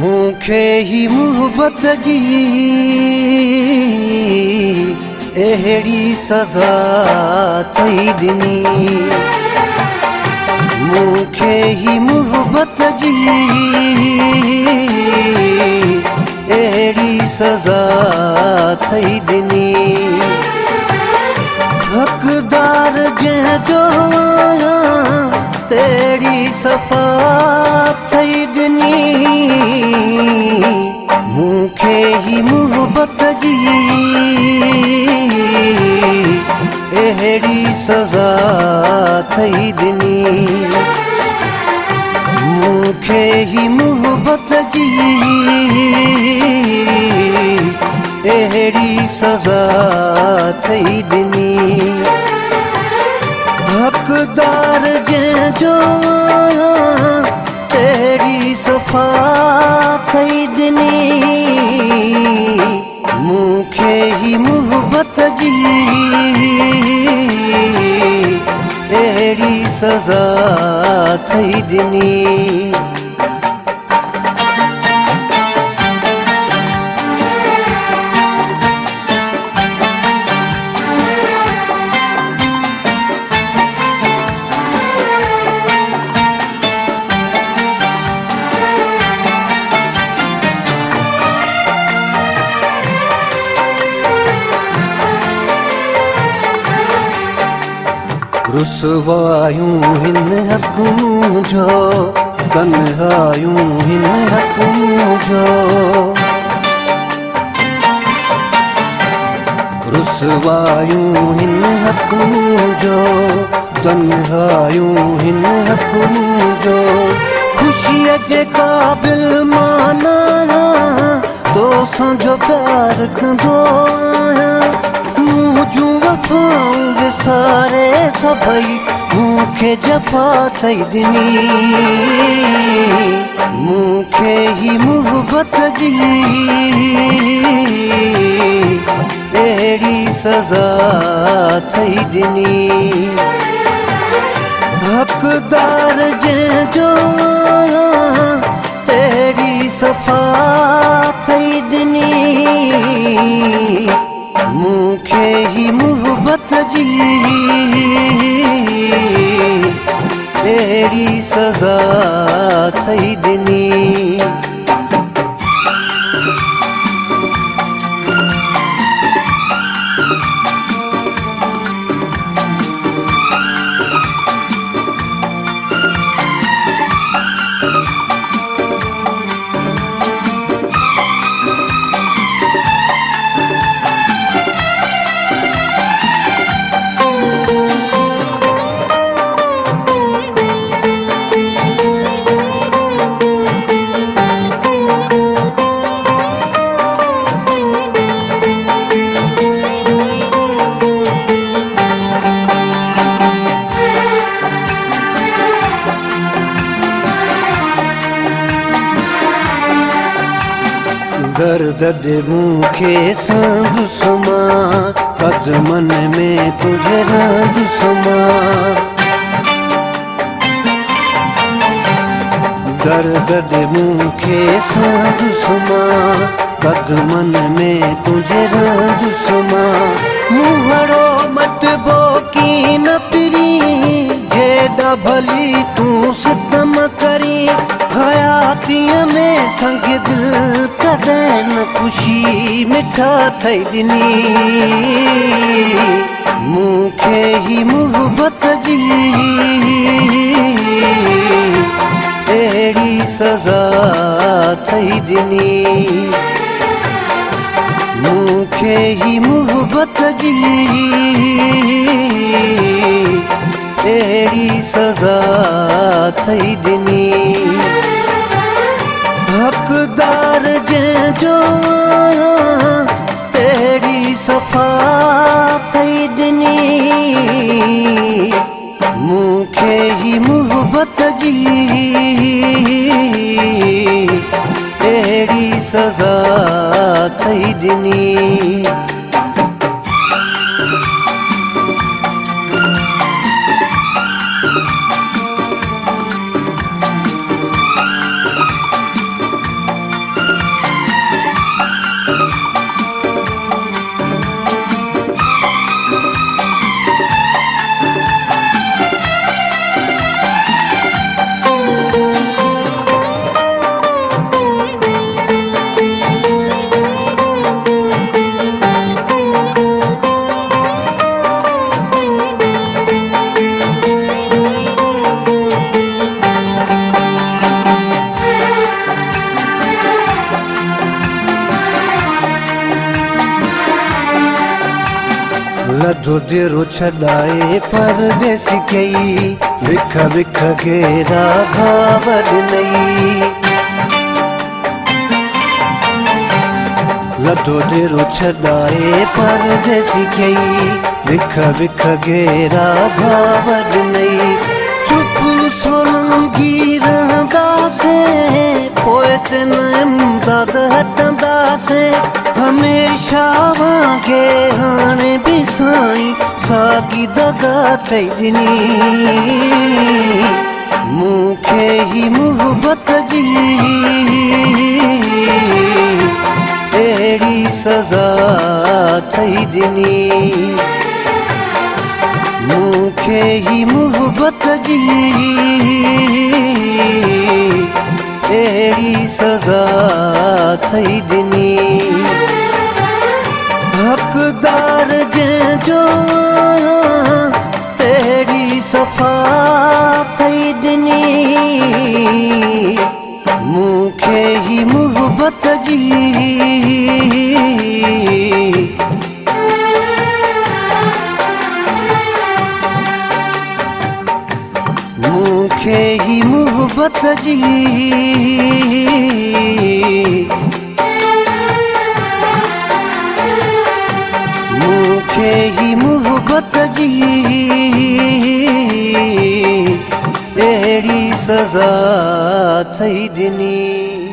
मूंखे ही मुहबत जी अहिड़ी सज़ा थई ॾिनी। मूंखे ही मुहबत जी अहिड़ी सज़ा थई ॾिनी। हक़दार जंहिंजो तेरी सफ़ा थई ॾिनी। मूंखे ही मुहबत जी अहिड़ी सज़ा थई ॾिनी। मूंखे ही मुहबत जी अहिड़ी सज़ा थई ॾिनी। हक़दार जंहिंजो तेरी सफ़ा थई ॾिनी। मूंखे ही मुहबत जी अहिड़ी सज़ा थई ॾिनी। रुसवायूं हिन हक़ मुंहिंजो, तन्हायूं हिन हक़ मुंहिंजो। रुसवायूं हिन हक़ मुंहिंजो, तन्हायूं हिन हक़ मुंहिंजो। ख़ुशीअ जे क़ाबिल माना तोसां जो प्यार कंदो आहियां। मुंहिंजूं वफ़ाऊं विसारे सभई मूंखे जफ़ा थई ॾिनी। मूंखे ही मुहबत जी अहिड़ी सज़ा थई ॾिनी। हक़दार जंहिंजो तेरी सफ़ा थई ॾिनी। मूंखे ही मुहबत जी अहिड़ी सज़ा थई ॾिनी। दर्द दे मूंखे संदुस मां, कदमन में तुझे रंदुस मां। दर्द दे मूंखे संदुस मां, कदमन में तुझे रंदुस मां। मुहरो मटबो की न पिरी, जेॾा भली तूं सितम करी। हयातीअ में संग दिल कॾहिं न ख़ुशी मिठा थई ॾिनी। मूंखे ही मुहबत जी अहिड़ी सज़ा थई ॾिनी। मूंखे ही मुहबत जी अहिड़ी सज़ा थई ॾिनी। हक़दार जंहिंजो तेरी सफ़ा थई ॾिनी। मूंखे ही मुहबत जी अहिड़ी सज़ा थई ॾिनी। देरो छॾाए परदेसी कई विख विख घेरा घाव ॾिनई लधो देरो छॾाए परदेसी कई विख विख घेरा घाव ॾिनई चुप सोलंगी रहंदासीं पोइ तिन इमदाद हटंदासीं हमेशा वांगे हाणे बि साईं साॻी दगा थई ॾिनी मूंखे ही मुहबत जी अहिड़ी सज़ा थई ॾिनी मूंखे ही मुहबत जी अहिड़ी सज़ा थई ॾिनी हक़दार जंहिंजो तहिड़ी सफ़ा थई ॾिनी मूंखे ही मुहबत जी मूंखे ही मुहबत जी मूंखे ही मुहबत जी अहिड़ी सज़ा थई ॾिनी।